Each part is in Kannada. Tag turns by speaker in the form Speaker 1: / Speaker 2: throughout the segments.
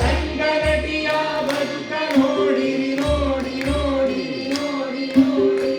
Speaker 1: ರಂಗನಟಿಯ ಬದುಕ ನೋಡಿರಿ ನೋಡಿ ನೋಡಿ ನೋಡಿ ನೋಡಿ.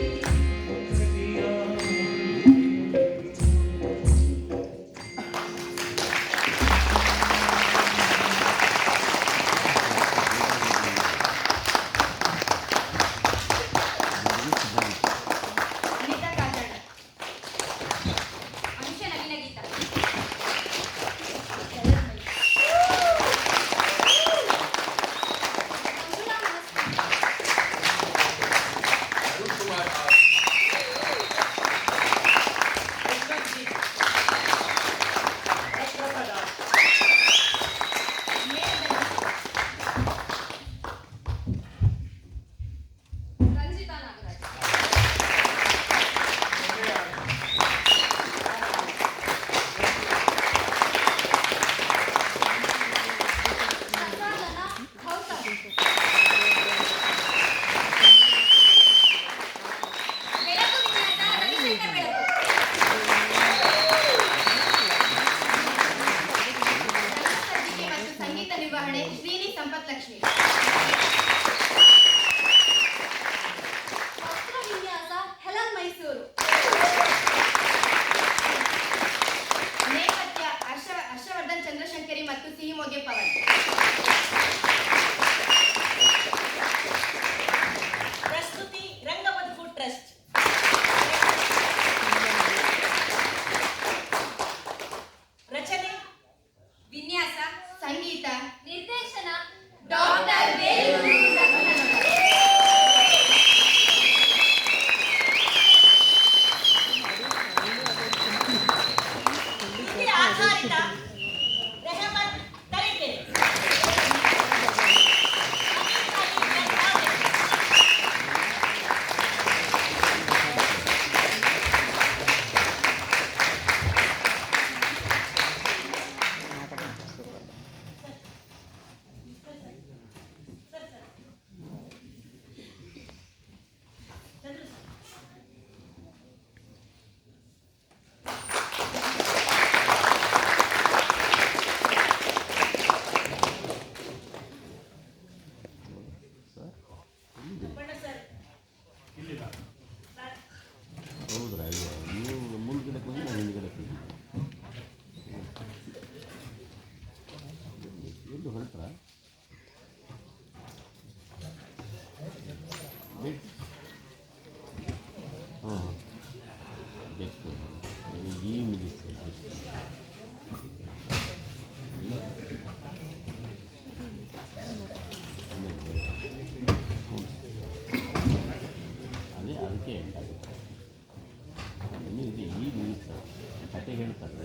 Speaker 2: ಕತೆ ಹೇಳ್ತಾರೆ.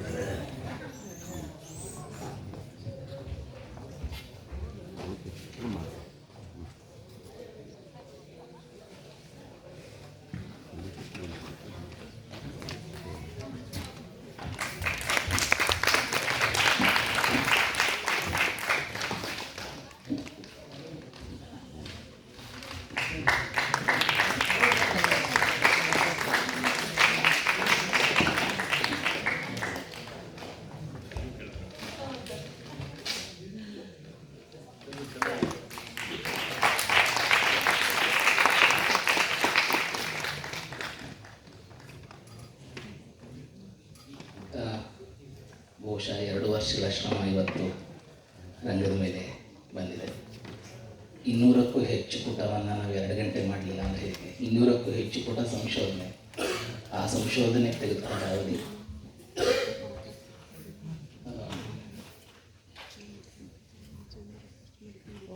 Speaker 3: ಬಹುಶಃ 2 ವರ್ಷಗಳ ಶ್ರಮ ಇವತ್ತು ರಂಗದ ಮೇಲೆ ಬಂದಿದೆ. 200ಕ್ಕೂ ಹೆಚ್ಚು ಪುಟವನ್ನು ನಾವು 2 ಗಂಟೆ ಮಾಡಲಿಲ್ಲ ಅಂದರೆ ಹೇಗೆ? 200ಕ್ಕೂ ಹೆಚ್ಚು ಪುಟ ಸಂಶೋಧನೆ, ಆ ಸಂಶೋಧನೆ ತೆಗೆದುಕೊಂಡ ಅವಧಿ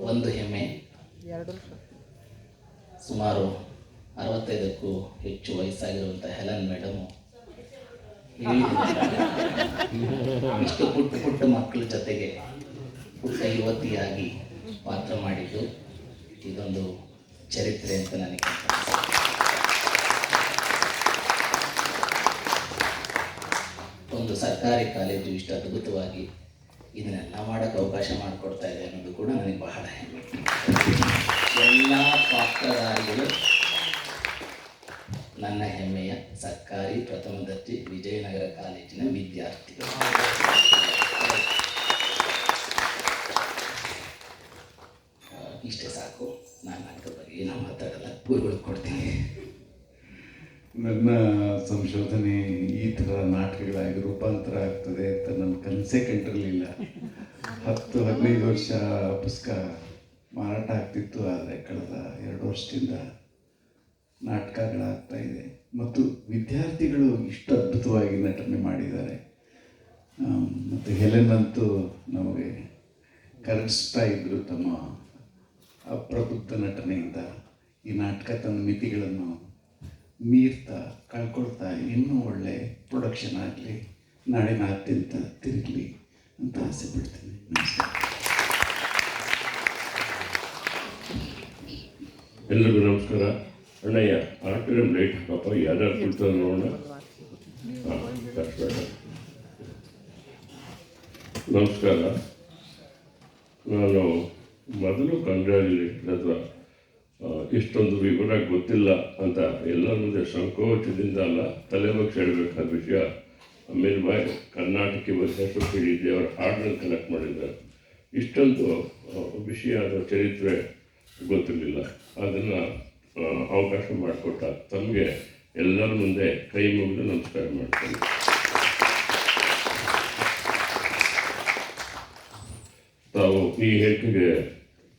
Speaker 3: ಒಂದು ಹೆಮ್ಮೆ. ಸುಮಾರು 65ಕ್ಕೂ ಹೆಚ್ಚು ವಯಸ್ಸಾಗಿರುವಂಥ ಹೆಲನ್ ಮೇಡಮು ಇಷ್ಟು ಪುಟ್ಟ ಪುಟ್ಟ ಮಕ್ಕಳ ಜೊತೆಗೆ ಪುಟ್ಟ ಯುವತಿಯಾಗಿ ಪಾತ್ರ ಮಾಡಿದ್ದು ಇದೊಂದು ಚರಿತ್ರೆ ಅಂತ ನನಗೆ. ಒಂದು ಸರ್ಕಾರಿ ಕಾಲೇಜು ಇಷ್ಟು ಅದ್ಭುತವಾಗಿ ಇದನ್ನೆಲ್ಲ ಮಾಡೋಕ್ಕೆ ಅವಕಾಶ ಮಾಡಿಕೊಡ್ತಾ ಇದೆ ಅನ್ನೋದು ಕೂಡ ನನಗೆ ಬಹಳ ಹೆಮ್ಮೆ. ಎಲ್ಲ ಪಾತ್ರಧಾರಿಗಳು ನನ್ನ ಹೆಮ್ಮೆಯ ಸರ್ಕಾರಿ ಪ್ರಥಮ ದರ್ಜೆ ವಿಜಯನಗರ ಕಾಲೇಜಿನ ವಿದ್ಯಾರ್ಥಿಗಳು. ಗುರುಗಳು ಕೊಡ್ತೀನಿ.
Speaker 4: ನನ್ನ ಸಂಶೋಧನೆ ಈ ಥರ ನಾಟಕಗಳಾಗಿ ರೂಪಾಂತರ ಆಗ್ತದೆ ಅಂತ ನನ್ನ ಕನಸೇ ಕಂಡಿರಲಿಲ್ಲ. 10-15 ವರ್ಷ ಪುಸ್ತಕ ಮಾರಾಟ ಆಗ್ತಿತ್ತು, ಆದರೆ ಕಳೆದ 2 ವರ್ಷದಿಂದ ನಾಟಕಗಳಾಗ್ತಾ ಇದೆ ಮತ್ತು ವಿದ್ಯಾರ್ಥಿಗಳು ಇಷ್ಟು ಅದ್ಭುತವಾಗಿ ನಟನೆ ಮಾಡಿದ್ದಾರೆ. ಮತ್ತು ಹೆಲೆನ್ ಅಂತೂ ನಮಗೆ ಕರಗಿಸ್ತಾ ಇದ್ದರು ತಮ್ಮ ಅಪ್ರಬುದ್ಧ ನಟನೆಯಿಂದ. ಈ ನಾಟಕ ತನ್ನ ಮಿತಿಗಳನ್ನು ಮೀರ್ತಾ ಕಳ್ಕೊಳ್ತಾ ಇನ್ನೂ ಒಳ್ಳೆ ಪ್ರೊಡಕ್ಷನ್ ಆಗಲಿ, ನಾಡಿನಾದ್ಯಂತ ತಿರುಗಲಿ ಅಂತ ಆಸೆ ಪಡ್ತೀನಿ. ನಮಸ್ಕಾರ.
Speaker 5: ಎಲ್ರಿಗೂ ನಮಸ್ಕಾರ. ಅಣ್ಣಯ್ಯ ಆರ್ಟಿರಮ್ ಲೈಟ್ ಪಾಪ ಯಾರ್ಯಾರು ಕೊಡ್ತಾರೆ ನೋಡೋಣ. ಹಾಂ, ಕಷ್ಟಬೇಡ. ನಮಸ್ಕಾರ. ನಾನು ಮೊದಲು ಕಂಗ್ರ್ಯಾಚುಲೇಷನ್ ಅಥವಾ ಇಷ್ಟೊಂದು ವಿವರ ಗೊತ್ತಿಲ್ಲ ಅಂತ ಎಲ್ಲರ ಮುಂದೆ ಸಂಕೋಚದಿಂದ ಅಲ್ಲ, ತಲೆಬಗ್ಸಿ ಹೇಳಬೇಕಾದ ವಿಷಯ. ಮೇಲ್ಬಾಯ್ ಕರ್ನಾಟಕ ಹೆಸರು ಹೇಳಿದ್ದೆ, ಅವರ ಹಾಡನ್ನು ಕನೆಕ್ಟ್ ಮಾಡಿದ್ದಾರೆ. ಇಷ್ಟೊಂದು ವಿಷಯ ಅಥವಾ ಚರಿತ್ರೆ ಗೊತ್ತಿರಲಿಲ್ಲ. ಅದನ್ನು ಅವಕಾಶ ಮಾಡಿಕೊಟ್ಟ ತಮಗೆ ಎಲ್ಲರ ಮುಂದೆ ಕೈ ಮುಗಿದು ನಮಸ್ಕಾರ ಮಾಡ್ತೇನೆ. ತಾವು ಈ ಹೇಳಿಕೆಗೆ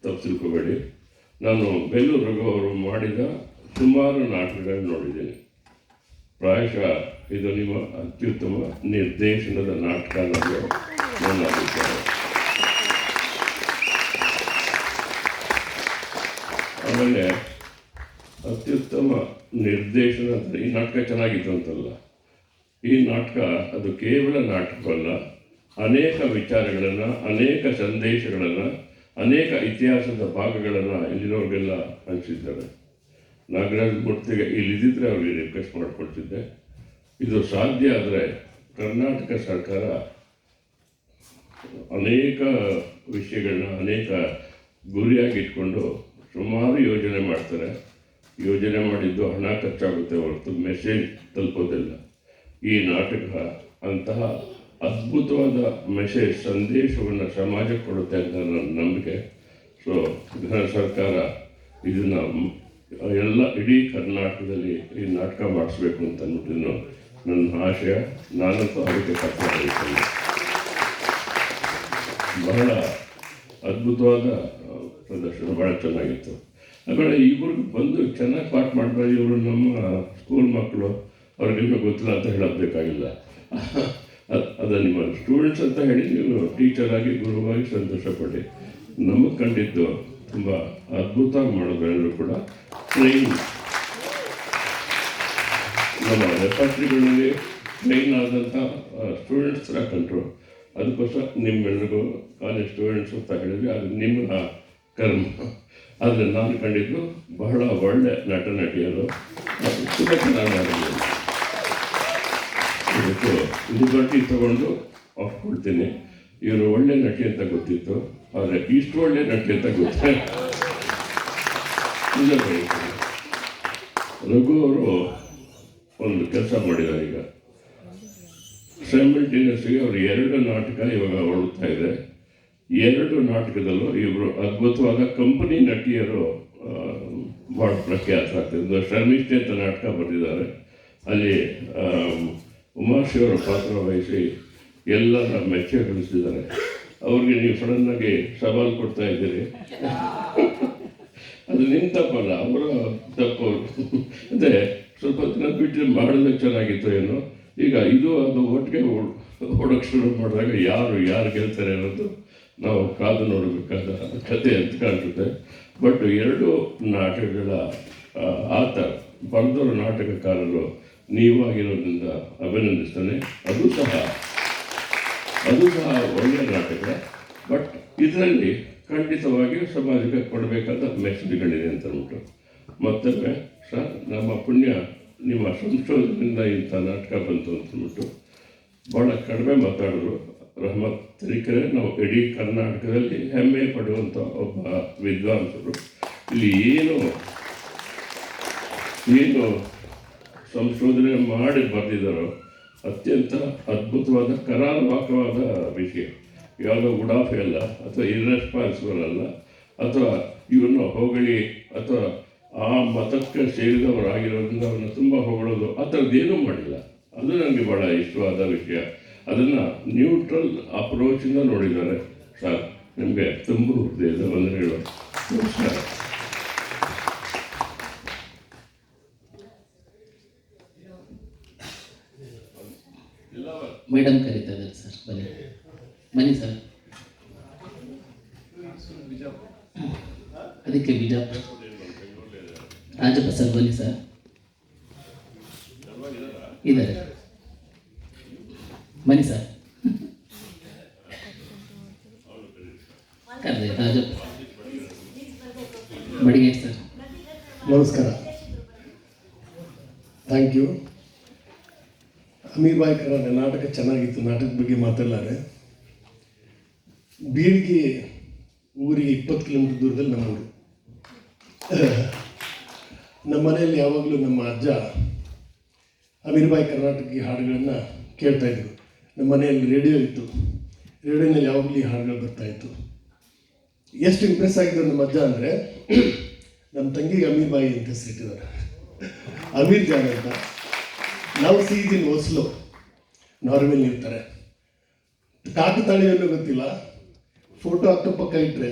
Speaker 5: ತಪ್ಪು ತಿಳ್ಕೊಬೇಡಿ. ನಾನು ಬೇಲೂರು ರಘು ಅವರು ಮಾಡಿದ ಸುಮಾರು ನಾಟಕಗಳನ್ನು ನೋಡಿದ್ದೀನಿ. ಪ್ರಾಯಶಃ ಇದು ನಿಮ್ಮ ಅತ್ಯುತ್ತಮ ನಿರ್ದೇಶನದ ನಾಟಕ ಅನ್ನೋದು ನನ್ನ ಅಭಿಪ್ರಾಯ. ಆಮೇಲೆ ಅತ್ಯುತ್ತಮ ನಿರ್ದೇಶನ ಅಂದರೆ ಈ ನಾಟಕ ಚೆನ್ನಾಗಿತ್ತು ಅಂತಲ್ಲ, ಈ ನಾಟಕ ಅದು ಕೇವಲ ನಾಟಕವಲ್ಲ, ಅನೇಕ ವಿಚಾರಗಳನ್ನು, ಅನೇಕ ಸಂದೇಶಗಳನ್ನು, ಅನೇಕ ಇತಿಹಾಸದ ಭಾಗಗಳನ್ನು ಇಲ್ಲಿರೋರಿಗೆಲ್ಲ ಹಂಚಿದ್ದಾರೆ. ನಾಗರಾಜ್ ಮೂರ್ತಿಗೆ ಇಲ್ಲಿದ್ದರೆ ಅವ್ರಿಗೆ ರಿಕ್ವೆಸ್ಟ್ ಮಾಡಿಕೊಡ್ತಿದ್ದೆ. ಇದು ಸಾಧ್ಯ ಆದರೆ ಕರ್ನಾಟಕ ಸರ್ಕಾರ ಅನೇಕ ವಿಷಯಗಳನ್ನ ಅನೇಕ ಗುರಿಯಾಗಿಟ್ಕೊಂಡು ಸುಮಾರು ಯೋಜನೆ ಮಾಡ್ತಾರೆ. ಯೋಜನೆ ಮಾಡಿದ್ದು ಹಣ ಖರ್ಚಾಗುತ್ತೆ ಹೊರತು ಮೆಸೇಜ್ ತಲುಪೋದಿಲ್ಲ. ಈ ನಾಟಕ ಅಂತಹ ಅದ್ಭುತವಾದ ಮೆಸೇಜ್ ಸಂದೇಶವನ್ನು ಸಮಾಜಕ್ಕೆ ಕೊಡುತ್ತೆ ಅಂತ ನನ್ನ ನಂಬಿಕೆ. ಸೊ ಸರ್ಕಾರ ಇದನ್ನು ಎಲ್ಲ ಇಡೀ ಕರ್ನಾಟಕದಲ್ಲಿ ಈ ನಾಟಕ ಮಾಡಿಸ್ಬೇಕು ಅಂತ ಅಂದ್ಬಿಟ್ಟು ನನ್ನ ಆಶಯ. ನಾನಂತೂ ಅದಕ್ಕೆ ಕರ್ತವ್ಯ. ಬಹಳ ಅದ್ಭುತವಾದ ಪ್ರದರ್ಶನ, ಭಾಳ ಚೆನ್ನಾಗಿತ್ತು. ಆಮೇಲೆ ಇವ್ರಿಗೆ ಬಂದು ಚೆನ್ನಾಗಿ ಪಾಠ ಮಾಡ್ತಾರೆ. ಇವರು ನಮ್ಮ ಸ್ಕೂಲ್ ಮಕ್ಕಳು, ಅವ್ರಿಗೆಲ್ಲ ಗೊತ್ತಿಲ್ಲ ಅಂತ ಹೇಳೋದಬೇಕಾಗಿಲ್ಲ. ಅದು ನಿಮ್ಮ ಸ್ಟೂಡೆಂಟ್ಸ್ ಅಂತ ಹೇಳಿ ನೀವು ಟೀಚರ್ ಆಗಿ ಗುರುವಾಗಿ ಸಂತೋಷಪಡಿ. ನಮಗೆ ಕಂಡಿದ್ದು ತುಂಬ ಅದ್ಭುತವಾಗಿ ಮಾಡೋದು. ಎಲ್ಲರೂ ಕೂಡ ಟ್ರೈನ್ ನಮ್ಮ ರೆಪಾರ್ಟ್ರಿಗಳಲ್ಲಿ ಟ್ರೈನ್ ಆದಂಥ ಸ್ಟೂಡೆಂಟ್ಸ್ ಥರ ಕಂಡ್ರು. ಅದಕ್ಕೋಸ್ಕರ ನಿಮ್ಮೆಲ್ಲರಿಗೂ ಕಾಲೇಜ್ ಸ್ಟೂಡೆಂಟ್ಸ್ ಅಂತ ಹೇಳಿದ್ವಿ, ಅದು ನಿಮ್ಮ ಕರ್ಮ. ಆದರೆ ನಾನು ಕಂಡಿದ್ದು ಬಹಳ ಒಳ್ಳೆ ನಟ ನಟಿಯರು, ತುಂಬ ಚೆನ್ನಾಗಿ ಮಾಡಿದ್ರು. ಇದಕ್ಕೆ ಲಿಬರ್ಟಿ ತಗೊಂಡು ಕೊಡ್ತೀನಿ. ಇವರು ಒಳ್ಳೆ ನಟಿ ಅಂತ ಗೊತ್ತಿತ್ತು, ಆದರೆ ಇಷ್ಟು ಒಳ್ಳೆ ನಟಿ ಅಂತ ಗೊತ್ತಿಲ್ಲ. ರಘು ಅವರು ಒಂದು ಕೆಲಸ ಮಾಡಿದ್ದಾರೆ. ಈಗ ಸೈಮಲ್ಟೇನಿಯಸ್ಗೆ ಅವರು 2 ನಾಟಕ ಇವಾಗ ಓಡುತ್ತಾ ಇದೆ. 2 ನಾಟಕದಲ್ಲೂ ಇವರು ಅದ್ಭುತವಾದ ಕಂಪನಿ ನಟಿಯರು ಭಾಳ ಪ್ರಖ್ಯಾತ ಆಗ್ತಿದ್ದು. ಶರ್ಮಿಷ್ಠೆ ಅಂತ ನಾಟಕ ಬರೆದಿದ್ದಾರೆ. ಅಲ್ಲಿ ಉಮಾಶ್ರೀಯವರ ಪಾತ್ರ ವಹಿಸಿ ಎಲ್ಲರ ಮೆಚ್ಚೆ ಗಳಿಸಿದ್ದಾರೆ. ಅವ್ರಿಗೆ ನೀವು ಸಡನ್ನಾಗಿ ಸವಾಲು ಕೊಡ್ತಾ ಇದ್ದೀರಿ. ಅದು ನಿಮ್ಮ ತಪ್ಪಲ್ಲ, ಅವರ ತಪ್ಪು. ಅಂದರೆ ಸ್ವಲ್ಪ ದಿನ ಬಿಟ್ಟು ಮಾಡಿದ್ರೆ ಚೆನ್ನಾಗಿತ್ತು ಏನೋ. ಈಗ ಇದು ಅದು ಒಟ್ಟಿಗೆ ಓಡೋಕ್ಕೆ ಶುರು ಮಾಡಿದಾಗ ಯಾರು ಗೆಲ್ತಾರೆ ಅನ್ನೋದು ನಾವು ಕಾದು ನೋಡಬೇಕಾದ ಕತೆ ಅಂತ ಕಾಣಿಸುತ್ತೆ. ಬಟ್ 2 ನಾಟಕಗಳ ಆತ ಬರೆದವರು ನಾಟಕಕಾರರು ನೀವಾಗಿರೋದ್ರಿಂದ ಅಭಿನಂದಿಸ್ತೇನೆ. ಅದು ಸಹ ಒಳ್ಳೆಯ ನಾಟಕ. ಬಟ್ ಇದರಲ್ಲಿ ಖಂಡಿತವಾಗಿ ಸಮಾಜಕ್ಕೆ ಕೊಡಬೇಕಾದ ಮೆಸೇಜ್ಗಳಿದೆ ಅಂತ ಅಂದ್ಬಿಟ್ಟು ಮತ್ತೊಮ್ಮೆ ಸರ್, ನಮ್ಮ ಪುಣ್ಯ ನಿಮ್ಮ ಸಂಶೋಧನೆಯಿಂದ ಇಂಥ ನಾಟಕ ಬಂತು ಅಂತಂದ್ಬಿಟ್ಟು ಭಾಳ ಕಡಿಮೆ ಮಾತಾಡಿದ್ರು. ರಹಮತ್ ತರೀಕೆರೆ ನಾವು ಇಡೀ ಕರ್ನಾಟಕದಲ್ಲಿ ಹೆಮ್ಮೆ ಪಡುವಂಥ ಒಬ್ಬ ವಿದ್ವಾಂಸರು. ಇಲ್ಲಿ ಏನು ಸಂಶೋಧನೆ ಮಾಡಿ ಬರೆದಿದ್ದಾರೋ ಅತ್ಯಂತ ಅದ್ಭುತವಾದ ಕರಾರುವಾಕವಾದ ವಿಷಯ. ಯಾವುದೋ ಉಡಾಫೆ ಅಲ್ಲ, ಅಥವಾ ಇರ್ರೆಸ್ಪಾನ್ಸಿಬಲ್ ಅಲ್ಲ, ಅಥವಾ ಇವನ್ನು ಹೊಗಳಿ ಅಥವಾ ಆ ಮತಕ್ಕೆ ಸೇರಿದವರಾಗಿರೋದ್ರಿಂದ ಅವನ್ನ ತುಂಬ ಹೊಗಳೋದು ಆ ಥರದ್ದೇನೂ ಮಾಡಿಲ್ಲ. ಅದು ನನಗೆ ಭಾಳ ಇಷ್ಟವಾದ ವಿಷಯ. ಅದನ್ನು ನ್ಯೂಟ್ರಲ್ ಅಪ್ರೋಚಿಂದ ನೋಡಿದ್ದಾರೆ ಸರ್. ನಿಮಗೆ ತುಂಬ ಹೃದಯದ ವಂದನೆಗಳು. ನಮಸ್ಕಾರ.
Speaker 3: ಮೇಡಮ್ ಕರೀತಾ ಇದ್ದಾರೆ ಸರ್, ಬನ್ನಿ ಬನ್ನಿ ಸರ್. ಅದಕ್ಕೆ ಬಿಜಾಪುರ ರಾಜಪ್ರಸಾದ್ ಬನ್ನಿ ಸರ್, ಇದ್ದಾರೆ ಬನ್ನಿ ಸರ್. ಕರೆದೆ ರಾಜಪ್ಪ ಬಡಿಗೆ ಸರ್.
Speaker 6: ನಮಸ್ಕಾರ, ಥ್ಯಾಂಕ್ ಯು. ಅಮೀರ್ ಬಾಯ್ ಕರಾಟ ನಾಟಕ ಚೆನ್ನಾಗಿತ್ತು. ನಾಟಕದ ಬಗ್ಗೆ ಮಾತಾಡಲಾರೆ. ಬೀಳ್ಗಿ ಊರಿಗೆ 20 ಕಿಲೋಮೀಟರ್ ದೂರದಲ್ಲಿ ನಮ್ಮೂರು. ನಮ್ಮ ಮನೆಯಲ್ಲಿ ಯಾವಾಗಲೂ ನಮ್ಮ ಅಜ್ಜ ಅಮೀರ್ ಬಾಯ್ ಕರ್ನಾಟಕ ಹಾಡುಗಳನ್ನು ಕೇಳ್ತಾಯಿದ್ರು. ನಮ್ಮ ಮನೆಯಲ್ಲಿ ರೇಡಿಯೋ ಇತ್ತು, ರೇಡಿಯೋನಲ್ಲಿ ಯಾವಾಗಲೂ ಈ ಹಾಡುಗಳು ಬರ್ತಾಯಿತ್ತು. ಎಷ್ಟು ಇಂಪ್ರೆಸ್ ಆಗಿದ್ರು ನಮ್ಮ ಅಜ್ಜ ಅಂದರೆ, ನಮ್ಮ ತಂಗಿಗೆ ಅಮೀರ್ ಬಾಯಿ ಅಂತ ಹೆಸರಿಟ್ಟಿದ್ದಾರೆ, ಅಮೀರ್ ಜಾನ್ ಅಂತ. ನಾವು ಸೀಸ್ ಇನ್ ಓಸ್ಲೋ, ನಾರ್ವೆಲ್ ಇರ್ತಾರೆ. ಕಾಕತಾಳಿಯಲ್ಲೂ ಗೊತ್ತಿಲ್ಲ, ಫೋಟೋ ಅಕ್ಕಪಕ್ಕ ಇಟ್ಟರೆ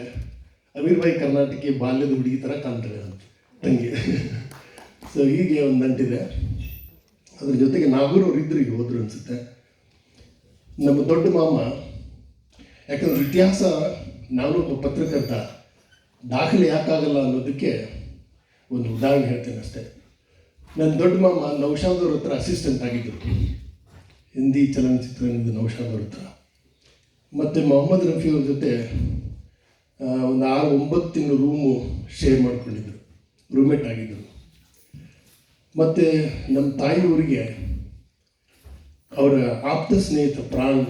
Speaker 6: ಅಮೀರ್ ಬಾಯಿ ಕರ್ನಾಟಕ ಬಾಲ್ಯದ ಹುಡುಗಿ ಥರ ಕಾಣ್ತಾರೆ ಅಂತ ತಂಗಿ. ಸೊ ಹೀಗೆ ಒಂದು ನಂಟಿದೆ. ಅದ್ರ ಜೊತೆಗೆ ನಾಗೂರು ಅವ್ರು ಇದ್ರು, ಈಗ ಹೋದ್ರು ಅನಿಸುತ್ತೆ. ನಮ್ಮ ದೊಡ್ಡ ಮಾಮ, ಯಾಕಂದ್ರೆ ಇತಿಹಾಸ ನಾನು ಒಬ್ಬ ಪತ್ರಕರ್ತ, ದಾಖಲೆ ಯಾಕಾಗಲ್ಲ ಅನ್ನೋದಕ್ಕೆ ಒಂದು ಉದಾಹರಣೆ ಹೇಳ್ತೇನೆ ಅಷ್ಟೇ. ನನ್ನ ದೊಡ್ಡ ಮಾಮ ನೌಶಾದ್ ಅವ್ರ ಹತ್ರ ಅಸಿಸ್ಟೆಂಟ್ ಆಗಿದ್ದರು, ಹಿಂದಿ ಚಲನಚಿತ್ರರಂಗದ ನೌಶಾದ್ ಅವ್ರ ಹತ್ರ. ಮತ್ತು ಮೊಹಮ್ಮದ್ ರಫಿ ಅವ್ರ ಜೊತೆ ಒಂದು 6-9 ತಿಂಗಳು ರೂಮು ಶೇರ್ ಮಾಡ್ಕೊಂಡಿದ್ರು, ರೂಮೇಟ್ ಆಗಿದ್ದರು. ಮತ್ತು ನಮ್ಮ ತಾಯಿ ಊರಿಗೆ ಅವರ ಆಪ್ತ ಸ್ನೇಹಿತ ಪ್ರಾಣ್,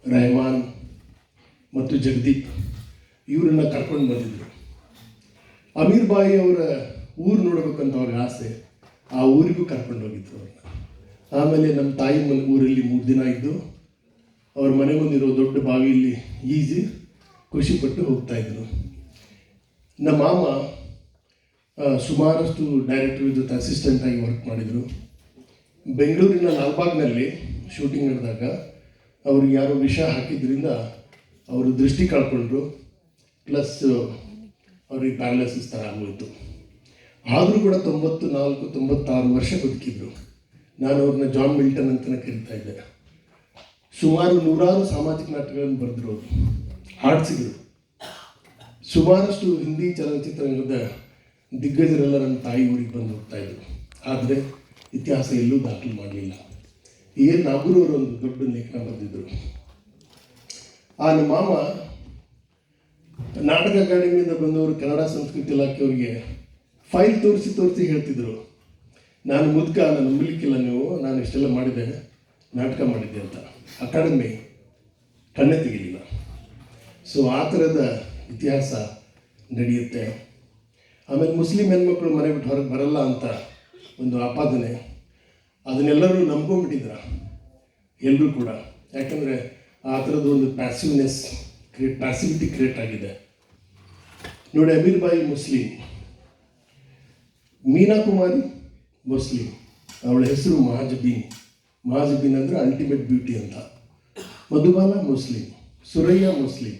Speaker 6: ರೆಹಮಾನ್ ಮತ್ತು ಜಗದೀಪ್ ಇವರನ್ನು ಕರ್ಕೊಂಡು ಬಂದಿದ್ದರು. ಅಮೀರ್ ಬಾಯಿ ಅವರ ಊರು ನೋಡಬೇಕಂತ ಅವ್ರಿಗೆ ಆಸೆ, ಆ ಊರಿಗೂ ಕರ್ಕೊಂಡು ಹೋಗಿದ್ರು ಅವ್ರನ್ನ. ಆಮೇಲೆ ನಮ್ಮ ತಾಯಿ ಊರಲ್ಲಿ 3 ದಿನ ಇದ್ದು, ಅವ್ರ ಮನೆ ಮುಂದಿರೋ ದೊಡ್ಡ ಬಾವಿಯಲ್ಲಿ ಈಜಿ ಖುಷಿಪಟ್ಟು ಹೋಗ್ತಾಯಿದ್ರು. ನಮ್ಮ ಮಾಮ ಸುಮಾರಷ್ಟು ಡೈರೆಕ್ಟರ್ ಜೊತೆ ಅಸಿಸ್ಟೆಂಟಾಗಿ ವರ್ಕ್ ಮಾಡಿದರು. ಬೆಂಗಳೂರಿನ ಲಾಲ್ಬಾಗ್ನಲ್ಲಿ ಶೂಟಿಂಗ್ ನಡೆದಾಗ ಅವ್ರಿಗೆ ಯಾರೋ ವಿಷ ಹಾಕಿದ್ರಿಂದ ಅವರು ದೃಷ್ಟಿ ಕಳ್ಕೊಂಡ್ರು, ಪ್ಲಸ್ ಅವ್ರಿಗೆ ಪ್ಯಾರಲೈಸಿಸ್ ಥರ ಆಗೋಯಿತು. ಆದರೂ ಕೂಡ 94-96 ವರ್ಷ ಬದುಕಿದ್ರು. ನಾನು ಅವ್ರನ್ನ ಜಾನ್ ಮಿಲ್ಟನ್ ಅಂತಲೇ ಕರೀತಾ ಇದ್ದೆ. ಸುಮಾರು 100 ಸಾಮಾಜಿಕ ನಾಟಕಗಳನ್ನು ಬರೆದ್ರು ಅವರು, ಹಾಡಿಸಿದ್ರು. ಸುಮಾರಷ್ಟು ಹಿಂದಿ ಚಲನಚಿತ್ರರಂಗದ ದಿಗ್ಗಜರೆಲ್ಲ ನನ್ನ ತಾಯಿ ಊರಿಗೆ ಬಂದು ಹೋಗ್ತಾಯಿದ್ರು. ಆದರೆ ಇತಿಹಾಸ ಎಲ್ಲೂ ದಾಖಲು ಮಾಡಲಿಲ್ಲ. ನಾಗೂರು ಅವರು ಒಂದು ದೊಡ್ಡ ಲೇಖನ ಬರೆದಿದ್ದರು. ಆ ನಮ್ಮ ಮಾಮ ನಾಟಕ ಅಕಾಡೆಮಿಯಿಂದ ಬಂದವರು ಕನ್ನಡ ಸಂಸ್ಕೃತಿ ಇಲಾಖೆಯವರಿಗೆ ಫೈಲ್ ತೋರಿಸಿ ಹೇಳ್ತಿದ್ರು, ನಾನು ಮುದುಕ, ನಾನು ನಂಬಲಿಕ್ಕಿಲ್ಲ ನೀವು, ನಾನು ಇಷ್ಟೆಲ್ಲ ಮಾಡಿದೆ, ನಾಟಕ ಮಾಡಿದ್ದೆ ಅಂತ. ಅಕಾಡೆಮಿ ಕಣ್ಣೆ ತೆಗಿಲಿಲ್ಲ. ಸೊ ಆ ಥರದ ಇತಿಹಾಸ ನಡೆಯುತ್ತೆ. ಆಮೇಲೆ ಮುಸ್ಲಿಂ ಹೆಣ್ಮಕ್ಳು ಮನೆ ಬಿಟ್ಟು ಹೊರಗೆ ಬರಲ್ಲ ಅಂತ ಒಂದು ಆಪಾದನೆ, ಅದನ್ನೆಲ್ಲರೂ ನಂಬ್ಕೊಂಡ್ಬಿಟ್ಟಿದ್ರ ಎಲ್ಲರೂ ಕೂಡ. ಯಾಕಂದರೆ ಆ ಥರದ್ದು ಒಂದು ಪ್ಯಾಸಿವಿಟಿ ಕ್ರಿಯೇಟ್ ಆಗಿದೆ. ನೋಡಿ, ಅಮೀರ್ ಬಾಯಿ ಮುಸ್ಲಿಂ, ಮೀನಾ ಕುಮಾರಿ ಮುಸ್ಲಿಂ, ಅವಳ ಹೆಸರು ಮಹಾಜಬೀನ್ ಅಂದರೆ ಅಲ್ಟಿಮೇಟ್ ಬ್ಯೂಟಿ ಅಂತ. ಮಧುಬಾಲ ಮುಸ್ಲಿಂ, ಸುರಯ್ಯ ಮುಸ್ಲಿಂ,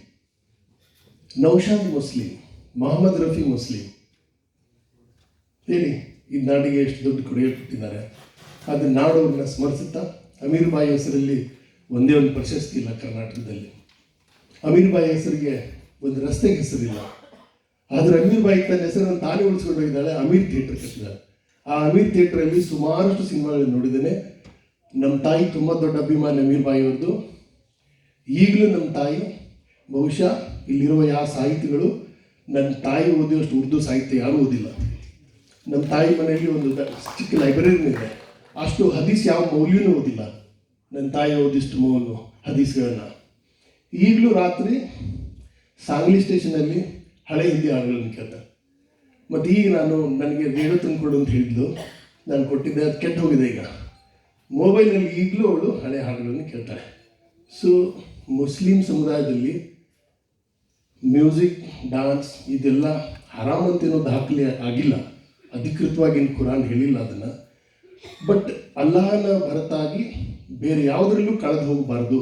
Speaker 6: ನೌಶಾದ್ ಮುಸ್ಲಿಂ, ಮೊಹಮ್ಮದ್ ರಫಿ ಮುಸ್ಲಿಂ. ಹೇಳಿ, ಈ ನಾಡಿಗೆ ಎಷ್ಟು ದೊಡ್ಡ ಕೊಡುಗೆ ಕೊಟ್ಟಿದ್ದಾರೆ. ಆದರೆ ನಾಡು ಅವ್ರನ್ನ ಸ್ಮರಿಸುತ್ತಾ, ಅಮೀರ್ ಬಾಯಿ ಹೆಸರಲ್ಲಿ ಒಂದೇ ಒಂದು ಪ್ರಶಸ್ತಿ ಇಲ್ಲ ಕರ್ನಾಟಕದಲ್ಲಿ. ಅಮೀರ್ ಬಾಯಿ ಹೆಸರಿಗೆ ಒಂದು ರಸ್ತೆಗೆ ಹೆಸರಿಲ್ಲ. ಆದರೆ ಅಮೀರ್ ಬಾಯಿ ತನ್ನ ಹೆಸರನ್ನು ತಾನೇ ಉಳಿಸ್ಕೊಂಡು ಹೋಗಿದ್ದಾಳೆ. ಅಮೀರ್ ಥಿಯೇಟರ್ ಕಟ್ಟಿದ್ದಾಳೆ. ಆ ಅಮೀರ್ ಥಿಯೇಟ್ರಲ್ಲಿ ಸುಮಾರಷ್ಟು ಸಿನಿಮಾಗಳನ್ನು ನೋಡಿದ್ದೇನೆ. ನಮ್ಮ ತಾಯಿ ತುಂಬ ದೊಡ್ಡ ಅಭಿಮಾನಿ ಅಮೀರ್ ಬಾಯಿ ಅವ್ರದ್ದು. ಈಗಲೂ ನಮ್ಮ ತಾಯಿ, ಬಹುಶಃ ಇಲ್ಲಿರುವ ಯಾವ ಸಾಹಿತಿಗಳು ನನ್ನ ತಾಯಿ ಓದಿಯೋಷ್ಟು ಉರ್ದು ಸಾಹಿತ್ಯ ಯಾರೂ ಓದಿಲ್ಲ. ನಮ್ಮ ತಾಯಿ ಮನೆಯಲ್ಲಿ ಒಂದು ಚಿಕ್ಕ ಲೈಬ್ರರಿನೂ ಇದೆ. ಅಷ್ಟು ಹದೀಸ್ ಯಾವ ಮೌಲ್ಯನೂ ಓದಿಲ್ಲ. ನನ್ನ ತಾಯಿ ಓದಿಷ್ಟು ಹದೀಸ್ಗಳನ್ನು. ಈಗಲೂ ರಾತ್ರಿ ಸಾಂಗ್ಲಿ ಸ್ಟೇಷನಲ್ಲಿ ಹಳೆ ಹಿಂದಿ ಹಾಡುಗಳನ್ನು ಕೇಳ್ತಾರೆ. ಮತ್ತು ಈಗ ನನಗೆ ರೇಡಿಯೋ ತಂದುಕೊಡು ಅಂತ ಹೇಳಿದ್ಲು, ನಾನು ಕೊಟ್ಟಿದ್ದೆ, ಅದು ಕೆಟ್ಟು ಹೋಗಿದೆ. ಈಗ ಮೊಬೈಲಲ್ಲಿ ಈಗಲೂ ಅವಳು ಹಳೆ ಹಾಡುಗಳನ್ನು ಕೇಳ್ತಾಳೆ. ಸೊ ಮುಸ್ಲಿಂ ಸಮುದಾಯದಲ್ಲಿ ಮ್ಯೂಸಿಕ್, ಡಾನ್ಸ್ ಇದೆಲ್ಲ ಹರಾಮ್ ಅಂತಿರೋ ದಾಖಲೆ ಆಗಿಲ್ಲ, ಅಧಿಕೃತವಾಗಿ ಕುರಾನ್ ಹೇಳಿಲ್ಲ ಅದನ್ನು. ಬಟ್ ಅಲ್ಲಾಹನ ಹೊರತಾಗಿ ಬೇರೆ ಯಾವುದರಲ್ಲೂ ಕಳೆದು ಹೋಗಬಾರ್ದು,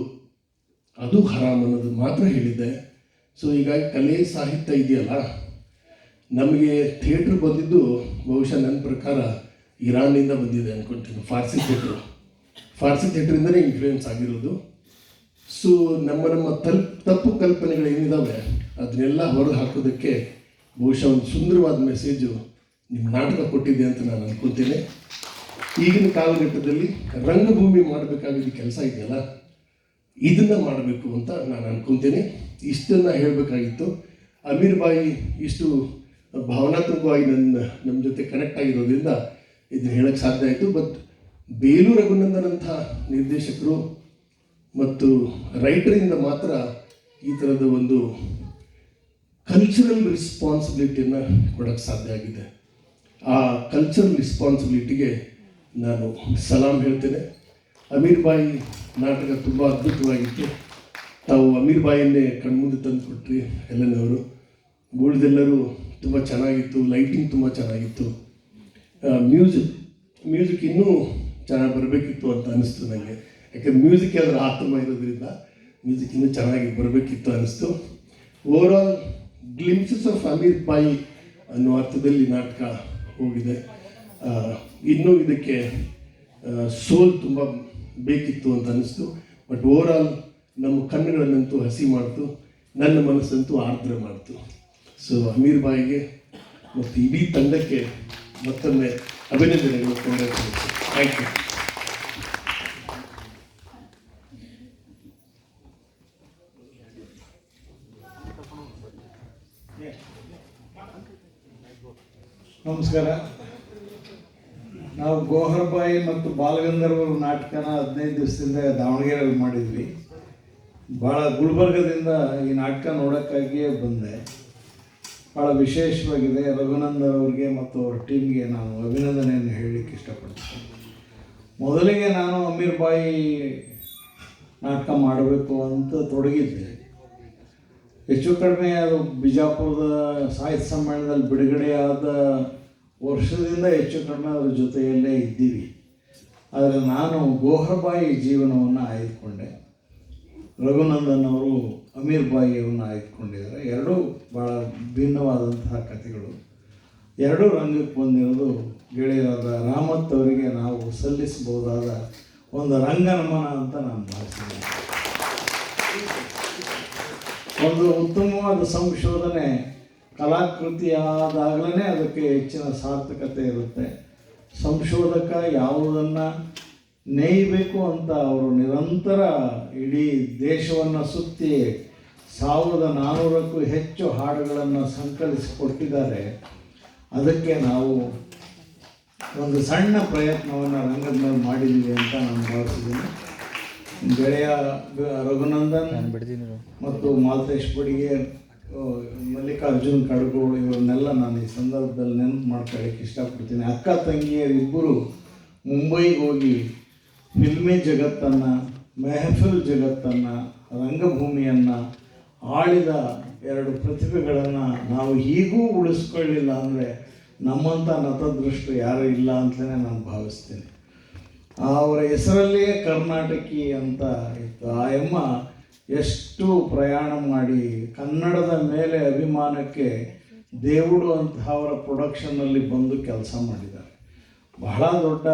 Speaker 6: ಅದು ಹರಾಮ್ ಅನ್ನೋದು ಮಾತ್ರ ಹೇಳಿದ್ದೆ. ಸೊ ಹೀಗಾಗಿ ಕಲೆ ಸಾಹಿತ್ಯ ಇದೆಯಲ್ಲ, ನಮಗೆ ಥಿಯೇಟ್ರ್ ಬಂದಿದ್ದು ಬಹುಶಃ ನನ್ನ ಪ್ರಕಾರ ಇರಾನ್ನಿಂದ ಬಂದಿದೆ ಅಂದ್ಕೊಳ್ತೀನಿ. ಫಾರ್ಸಿ ಥಿಯೇಟ್ರಿಂದಲೇ ಇನ್ಫ್ಲೂಯೆನ್ಸ್ ಆಗಿರೋದು. ಸೊ ನಮ್ಮ ತಪ್ಪು ಕಲ್ಪನೆಗಳೇನಿದ್ದಾವೆ ಅದನ್ನೆಲ್ಲ ಹೊರಗೆ ಹಾಕೋದಕ್ಕೆ ಬಹುಶಃ ಒಂದು ಸುಂದರವಾದ ಮೆಸೇಜು ನಿಮ್ಮ ನಾಟಕ ಕೊಟ್ಟಿದೆ ಅಂತ ನಾನು ಅಂದ್ಕೊಳ್ತೇನೆ. ಈಗಿನ ಕಾಲಘಟ್ಟದಲ್ಲಿ ರಂಗಭೂಮಿ ಮಾಡಬೇಕಾಗಿದ್ದ ಕೆಲಸ ಇದೆಯಲ್ಲ, ಇದನ್ನು ಮಾಡಬೇಕು ಅಂತ ನಾನು ಅಂದ್ಕೊಳ್ತೇನೆ. ಇಷ್ಟನ್ನು ಹೇಳಬೇಕಾಗಿತ್ತು. ಅಮೀರ್ ಬಾಯಿ ಇಷ್ಟು ಭಾವನಾತ್ಮಕವಾಗಿ ನಮ್ಮ ಜೊತೆ ಕನೆಕ್ಟ್ ಆಗಿರೋದ್ರಿಂದ ಇದನ್ನು ಹೇಳೋಕ್ಕೆ ಸಾಧ್ಯ ಆಯಿತು. ಬಟ್ ಬೇಲೂರು ರಘುನಂದನ್ ಅಂಥ ನಿರ್ದೇಶಕರು ಮತ್ತು ರೈಟರಿಂದ ಮಾತ್ರ ಈ ಥರದ ಒಂದು ಕಲ್ಚರಲ್ ರೆಸ್ಪಾನ್ಸಿಬಿಲಿಟಿಯನ್ನು ಕೊಡೋಕ್ಕೆ ಸಾಧ್ಯ ಆಗಿದೆ. ಆ ಕಲ್ಚರಲ್ ರೆಸ್ಪಾನ್ಸಿಬಿಲಿಟಿಗೆ ನಾನು ಸಲಾಂ ಹೇಳ್ತೇನೆ. ಅಮೀರ್ ಬಾಯಿ ನಾಟಕ ತುಂಬ ಅದ್ಭುತವಾಗಿತ್ತು. ತಾವು ಅಮೀರ್ ಬಾಯಿಯನ್ನೇ ಕಣ್ಮುಂದೆ ತಂದು ಕೊಟ್ರಿ ಎಲ್ಲನವರು. ಉಳಿದೆಲ್ಲರೂ ತುಂಬ ಚೆನ್ನಾಗಿತ್ತು, ಲೈಟಿಂಗ್ ತುಂಬ ಚೆನ್ನಾಗಿತ್ತು, ಮ್ಯೂಸಿಕ್ ಇನ್ನೂ ಚೆನ್ನಾಗಿ ಬರಬೇಕಿತ್ತು ಅಂತ ಅನ್ನಿಸ್ತು ನನಗೆ. ಯಾಕೆಂದರೆ ಮ್ಯೂಸಿಕ್ ಅದರ ಆತ್ಮ ಇರೋದ್ರಿಂದ ಮ್ಯೂಸಿಕ್ ಇನ್ನೂ ಚೆನ್ನಾಗಿ ಬರಬೇಕಿತ್ತು ಅನ್ನಿಸ್ತು. ಓವರಾಲ್ ಗ್ಲಿಮ್ಸಸ್ ಆಫ್ ಅಮೀರ್ ಬಾಯಿ ಅನ್ನೋ ಅರ್ಥದಲ್ಲಿ ನಾಟಕ ಹೋಗಿದೆ. ಇನ್ನೂ ಇದಕ್ಕೆ ಸೋಲ್ ತುಂಬ ಬೇಕಿತ್ತು ಅಂತ ಅನ್ನಿಸ್ತು. ಬಟ್ ಓವರಾಲ್ ನಮ್ಮ ಕಣ್ಣುಗಳನ್ನಂತೂ ಹಸಿ ಮಾಡ್ತು, ನನ್ನ ಮನಸ್ಸಂತೂ ಆರ್ದ್ರ ಮಾಡ್ತು. ಸೊ ಅಮೀರ್ ಬಾಯಿಗೆ ಮತ್ತು ಇಡೀ ತಂಡಕ್ಕೆ ಮತ್ತೊಮ್ಮೆ ಅಭಿನಂದನೆಗಳು. Thank you.
Speaker 7: ನಮಸ್ಕಾರ. ನಾವು ಗೋಹರ್ಬಾಯಿ ಮತ್ತು ಬಾಲಗಂಧರ್ವರ ನಾಟಕನ 15 ದಿವಸದಿಂದ ದಾವಣಗೆರೆಯಲ್ಲಿ ಮಾಡಿದ್ವಿ. ಭಾಳ ಗುಲ್ಬರ್ಗದಿಂದ ಈ ನಾಟಕ ನೋಡೋಕ್ಕಾಗಿಯೇ ಬಂದೆ. ಭಾಳ ವಿಶೇಷವಾಗಿದೆ. ರಘುನಂದನ್ ಅವ್ರಿಗೆ ಮತ್ತು ಅವ್ರ ಟೀಮ್ಗೆ ನಾನು ಅಭಿನಂದನೆಯನ್ನು ಹೇಳಲಿಕ್ಕೆ ಇಷ್ಟಪಡ್ತೀನಿ. ಮೊದಲಿಗೆ ನಾನು ಅಮೀರ್ ಬಾಯಿ ನಾಟಕ ಮಾಡಬೇಕು ಅಂತ ತೊಡಗಿದ್ದೆ. ಹೆಚ್ಚು ಕಡಿಮೆ ಅದು ಬಿಜಾಪುರದ ಸಾಹಿತ್ಯ ಸಮ್ಮೇಳನದಲ್ಲಿ ಬಿಡುಗಡೆಯಾದ ವರ್ಷದಿಂದ ಹೆಚ್ಚು ಕಡಿಮೆ ಅದ್ರ ಜೊತೆಯಲ್ಲೇ ಇದ್ದೀವಿ. ಆದರೆ ನಾನು ಗೋಹರ್ಬಾಯಿ ಜೀವನವನ್ನು ಆಯ್ದುಕೊಂಡೆ, ರಘುನಂದನ್ ಅವರು ಅಮೀರ್ ಬಾಯಿಯನ್ನು ಆಯ್ದುಕೊಂಡಿದ್ದಾರೆ. ಎರಡೂ ಭಾಳ ಭಿನ್ನವಾದಂತಹ ಕಥೆಗಳು. ಎರಡೂ ರಂಗಕ್ಕೆ ಬಂದಿರೋದು ಗೆಳೆಯರಾದ ರಾಮತ್ ಅವರಿಗೆ ನಾವು ಸಲ್ಲಿಸಬಹುದಾದ ಒಂದು ರಂಗನಮನ ಅಂತ ನಾನು ಭಾವಿಸಿದ್ದೇನೆ. ಒಂದು ಉತ್ತಮವಾದ ಸಂಶೋಧನೆ ಕಲಾಕೃತಿಯಾದಾಗಲೇ ಅದಕ್ಕೆ ಹೆಚ್ಚಿನ ಸಾರ್ಥಕತೆ ಇರುತ್ತೆ. ಸಂಶೋಧಕ ಯಾವುದನ್ನು ನೇಯಬೇಕು ಅಂತ ಅವರು ನಿರಂತರ ಇಡೀ ದೇಶವನ್ನು ಸುತ್ತಿ 1400ಕ್ಕೂ ಹೆಚ್ಚು ಹಾಡುಗಳನ್ನು ಸಂಕಲಿಸಿಕೊಟ್ಟಿದ್ದಾರೆ. ಅದಕ್ಕೆ ನಾವು ಒಂದು ಸಣ್ಣ ಪ್ರಯತ್ನವನ್ನು ರಂಗದ ಮೇಲೆ ಮಾಡಿದ್ದೀವಿ ಅಂತ ನಾನು ಭಾವಿಸಿದ್ದೀನಿ. ಗೆಳೆಯ ರಘುನಂದನ್ ಮತ್ತು ಮಾಲ್ತೇಶ್ ಬಡಿಗೆ, ಮಲ್ಲಿಕಾರ್ಜುನ್ ಕಡಗೋಳು ಇವರನ್ನೆಲ್ಲ ನಾನು ಈ ಸಂದರ್ಭದಲ್ಲಿ ನೆನಪು ಮಾಡ್ಕೊಳ್ಳೋಕ್ಕೆ ಇಷ್ಟಪಡ್ತೀನಿ. ಅಕ್ಕ ತಂಗಿಯರಿಬ್ಬರು ಮುಂಬೈಗೆ ಹೋಗಿ ಫಿಲ್ಮಿ ಜಗತ್ತನ್ನು, ಮೆಹಫಿಲ್ ಜಗತ್ತನ್ನು, ರಂಗಭೂಮಿಯನ್ನು ಆಳಿದ ಎರಡು ಪ್ರತಿಭೆಗಳನ್ನು ನಾವು ಹೀಗೂ ಉಳಿಸ್ಕೊಳ್ಳಿಲ್ಲ ಅಂದರೆ ನಮ್ಮಂಥ ನತದೃಷ್ಟು ಯಾರೂ ಇಲ್ಲ ಅಂತಲೇ ನಾನು ಭಾವಿಸ್ತೀನಿ. ಅವರ ಹೆಸರಲ್ಲಿಯೇ ಕರ್ನಾಟಕಿ ಅಂತ ಇತ್ತು. ಆ ಎಮ್ಮ ಎಷ್ಟು ಪ್ರಯಾಣ ಮಾಡಿ ಕನ್ನಡದ ಮೇಲೆ ಅಭಿಮಾನಕ್ಕೆ ದೇವುಡು ಅಂತ ಅವರ ಪ್ರೊಡಕ್ಷನ್ನಲ್ಲಿ ಬಂದು ಕೆಲಸ ಮಾಡಿದ್ದಾರೆ. ಬಹಳ ದೊಡ್ಡ